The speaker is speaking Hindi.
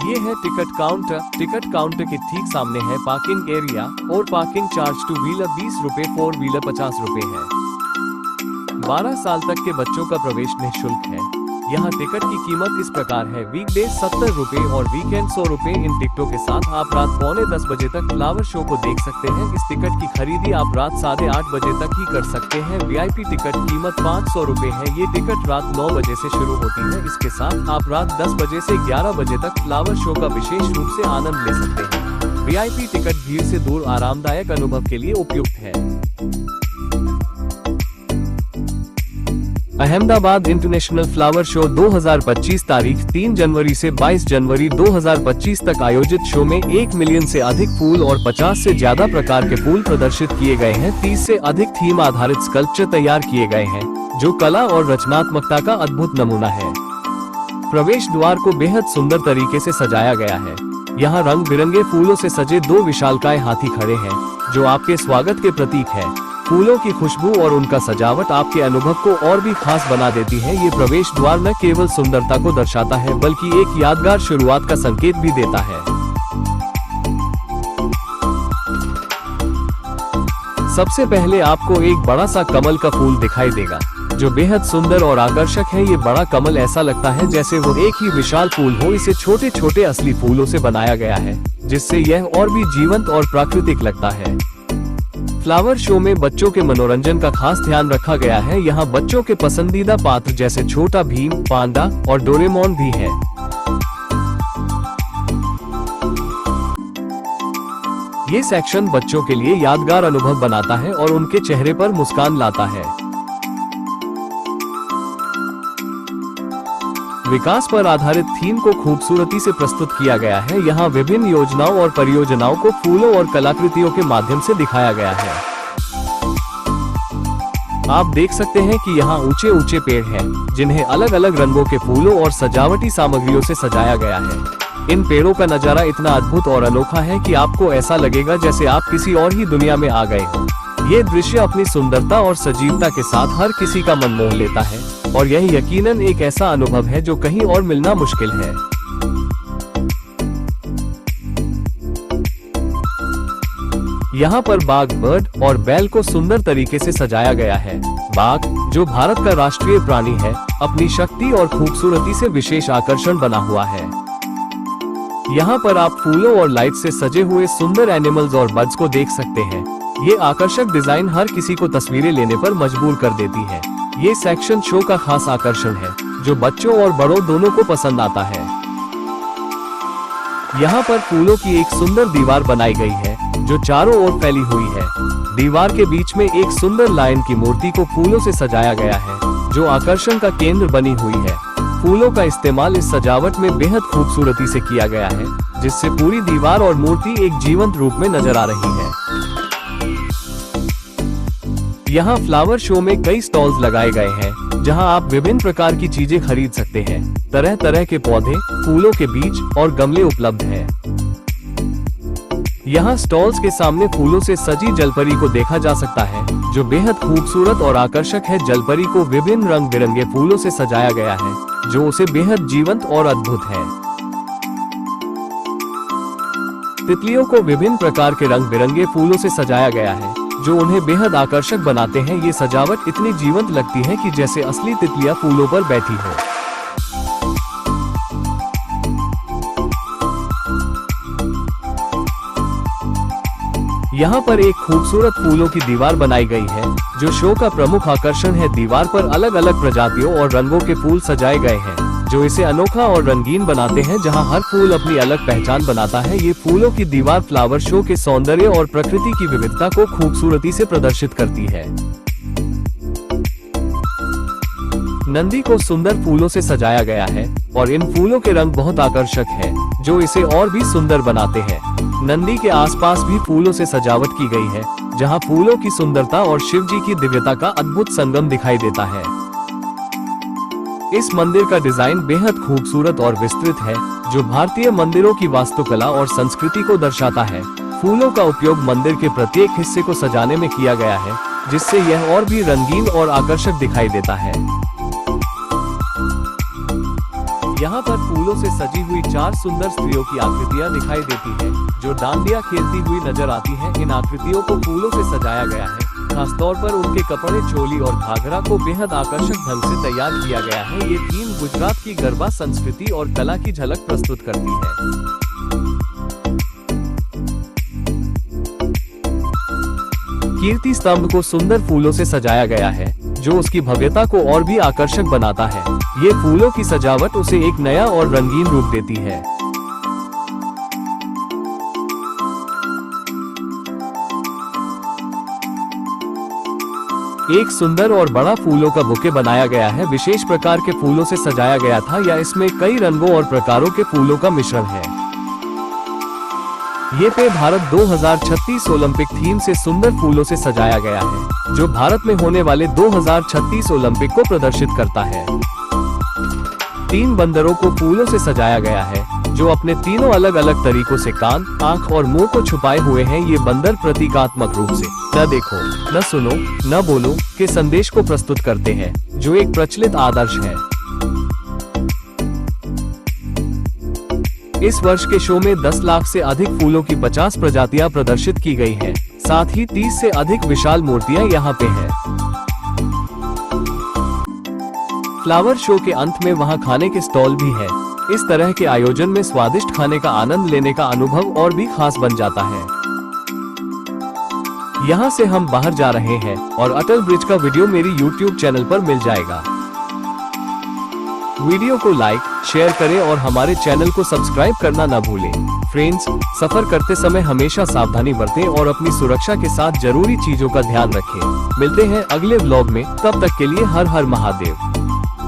ये है टिकट काउंटर। टिकट काउंटर के ठीक सामने है पार्किंग एरिया और पार्किंग चार्ज 2 व्हीलर 20 रुपए, 4 व्हीलर 50 रुपए है। 12 साल तक के बच्चों का प्रवेश निःशुल्क है। यहाँ टिकट की कीमत इस प्रकार है: वीकडेज 70 रुपए और वीकेंड 100 रुपए। इन टिकटों के साथ आप रात 9:45 बजे तक फ्लावर शो को देख सकते हैं। इस टिकट की खरीदी आप रात 8:30 बजे तक ही कर सकते हैं। VIP टिकट कीमत 500 रुपए है। ये टिकट रात 9 बजे से शुरू होती है। इसके साथ आप रात 10 बजे से 11 बजे तक फ्लावर शो का विशेष रूप से आनंद ले सकते हैं। VIP टिकट भीड़ से दूर आरामदायक अनुभव के लिए उपयुक्त है। अहमदाबाद इंटरनेशनल फ्लावर शो 2025 तारीख 3 जनवरी से 22 जनवरी 2025 तक आयोजित शो में 1 मिलियन से अधिक फूल और 50 से ज्यादा प्रकार के फूल प्रदर्शित किए गए हैं। 30 से अधिक थीम आधारित स्कल्पचर तैयार किए गए हैं, जो कला और रचनात्मकता का अद्भुत नमूना है। प्रवेश द्वार को बेहद सुंदर तरीके से सजाया गया है। यहाँ रंग बिरंगे फूलों से सजे 2 विशालकाय हाथी खड़े हैं, जो आपके स्वागत के प्रतीक है। फूलों की खुशबू और उनका सजावट आपके अनुभव को और भी खास बना देती है। ये प्रवेश द्वार न केवल सुंदरता को दर्शाता है, बल्कि एक यादगार शुरुआत का संकेत भी देता है। सबसे पहले आपको एक बड़ा सा कमल का फूल दिखाई देगा, जो बेहद सुंदर और आकर्षक है। ये बड़ा कमल ऐसा लगता है जैसे वो एक ही विशाल फूल हो। इसे छोटे छोटे असली फूलों से बनाया गया है, जिससे यह और भी जीवंत और प्राकृतिक लगता है। फ्लावर शो में बच्चों के मनोरंजन का खास ध्यान रखा गया है। यहाँ बच्चों के पसंदीदा पात्र जैसे छोटा भीम, पांडा और डोरेमोन भी है। ये सेक्शन बच्चों के लिए यादगार अनुभव बनाता है और उनके चेहरे पर मुस्कान लाता है। विकास पर आधारित थीम को खूबसूरती से प्रस्तुत किया गया है। यहाँ विभिन्न योजनाओं और परियोजनाओं को फूलों और कलाकृतियों के माध्यम से दिखाया गया है। आप देख सकते हैं कि यहाँ ऊंचे ऊंचे पेड़ हैं, जिन्हें अलग अलग रंगों के फूलों और सजावटी सामग्रियों से सजाया गया है। इन पेड़ों का नजारा इतना अद्भुत और अनोखा है कि आपको ऐसा लगेगा जैसे आप किसी और ही दुनिया में आ गए हो। ये दृश्य अपनी सुंदरता और सजीवता के साथ हर किसी का मन मोह लेता है, और यह यकीनन एक ऐसा अनुभव है जो कहीं और मिलना मुश्किल है। यहाँ पर बाघ, बर्ड और बैल को सुंदर तरीके से सजाया गया है। बाघ, जो भारत का राष्ट्रीय प्राणी है, अपनी शक्ति और खूबसूरती से विशेष आकर्षण बना हुआ है। यहाँ पर आप फूलों और लाइट से सजे हुए सुंदर एनिमल्स और बर्ड्स को देख सकते हैं। ये आकर्षक डिजाइन हर किसी को तस्वीरें लेने पर मजबूर कर देती है। ये सेक्शन शो का खास आकर्षण है, जो बच्चों और बड़ों दोनों को पसंद आता है। यहाँ पर फूलों की एक सुंदर दीवार बनाई गई है, जो चारों ओर फैली हुई है। दीवार के बीच में एक सुंदर लायन की मूर्ति को फूलों से सजाया गया है, जो आकर्षण का केंद्र बनी हुई है। फूलों का इस्तेमाल इस सजावट में बेहद खूबसूरती से किया गया है, जिससे पूरी दीवार और मूर्ति एक जीवंत रूप में नजर आ रही है। यहाँ फ्लावर शो में कई स्टॉल्स लगाए गए हैं, जहाँ आप विभिन्न प्रकार की चीजें खरीद सकते हैं। तरह तरह के पौधे, फूलों के बीज और गमले उपलब्ध हैं। यहाँ स्टॉल्स के सामने फूलों से सजी जलपरी को देखा जा सकता है, जो बेहद खूबसूरत और आकर्षक है। जलपरी को विभिन्न रंग बिरंगे फूलों से सजाया गया है, जो उसे बेहद जीवंत और अद्भुत है। तितलियों को विभिन्न प्रकार के रंग बिरंगे फूलों से सजाया गया है, जो उन्हें बेहद आकर्षक बनाते हैं। ये सजावट इतनी जीवंत लगती है कि जैसे असली तितलियां फूलों पर बैठी हो। यहाँ पर एक खूबसूरत फूलों की दीवार बनाई गई है, जो शो का प्रमुख आकर्षण है। दीवार पर अलग अलग प्रजातियों और रंगों के फूल सजाए गए हैं, जो इसे अनोखा और रंगीन बनाते हैं। जहाँ हर फूल अपनी अलग पहचान बनाता है। ये फूलों की दीवार फ्लावर शो के सौंदर्य और प्रकृति की विविधता को खूबसूरती से प्रदर्शित करती है। नंदी को सुंदर फूलों से सजाया गया है, और इन फूलों के रंग बहुत आकर्षक हैं, जो इसे और भी सुंदर बनाते हैं। नंदी के आसपास भी फूलों से सजावट की गई है, जहाँ फूलों की सुंदरता और शिव जी की दिव्यता का अद्भुत संगम दिखाई देता है। इस मंदिर का डिजाइन बेहद खूबसूरत और विस्तृत है, जो भारतीय मंदिरों की वास्तुकला और संस्कृति को दर्शाता है। फूलों का उपयोग मंदिर के प्रत्येक हिस्से को सजाने में किया गया है, जिससे यह और भी रंगीन और आकर्षक दिखाई देता है। यहाँ पर फूलों से सजी हुई 4 सुंदर स्त्रियों की आकृतियाँ दिखाई देती है, जो डांडिया खेलती हुई नजर आती हैं। इन आकृतियों को फूलों से सजाया गया है। खासतौर पर उनके कपड़े, चोली और घाघरा को बेहद आकर्षक ढंग से तैयार किया गया है। ये थीम गुजरात की गरबा संस्कृति और कला की झलक प्रस्तुत करती है। कीर्ति स्तंभ को सुंदर फूलों से सजाया गया है, जो उसकी भव्यता को और भी आकर्षक बनाता है। ये फूलों की सजावट उसे एक नया और रंगीन रूप देती है। एक सुंदर और बड़ा फूलों का बुके बनाया गया है। विशेष प्रकार के फूलों से सजाया गया था या इसमें कई रंगों और प्रकारों के फूलों का मिश्रण है। ये पे भारत 2036 ओलंपिक थीम से सुंदर फूलों से सजाया गया है, जो भारत में होने वाले 2036 ओलंपिक को प्रदर्शित करता है। 3 बंदरों को फूलों से सजाया गया है, जो अपने तीनों अलग अलग तरीकों से कान, आँख और मुंह को छुपाए हुए हैं। ये बंदर प्रतीकात्मक रूप से न देखो, न सुनो, न बोलो के संदेश को प्रस्तुत करते हैं, जो एक प्रचलित आदर्श है। इस वर्ष के शो में 10 लाख से अधिक फूलों की 50 प्रजातियां प्रदर्शित की गई हैं। साथ ही 30 से अधिक विशाल मूर्तियां यहां पे हैं। फ्लावर शो के अंत में वहां खाने के स्टॉल भी हैं। इस तरह के आयोजन में स्वादिष्ट खाने का आनंद लेने का अनुभव और भी खास बन जाता है। यहां से हम बाहर जा रहे हैं और अटल ब्रिज का वीडियो मेरी YouTube चैनल पर मिल जाएगा। वीडियो को लाइक, शेयर करें और हमारे चैनल को सब्सक्राइब करना न भूलें। फ्रेंड्स, सफर करते समय हमेशा सावधानी बरतें और अपनी सुरक्षा के साथ जरूरी चीजों का ध्यान रखें। मिलते हैं अगले व्लॉग में, तब तक के लिए हर हर महादेव।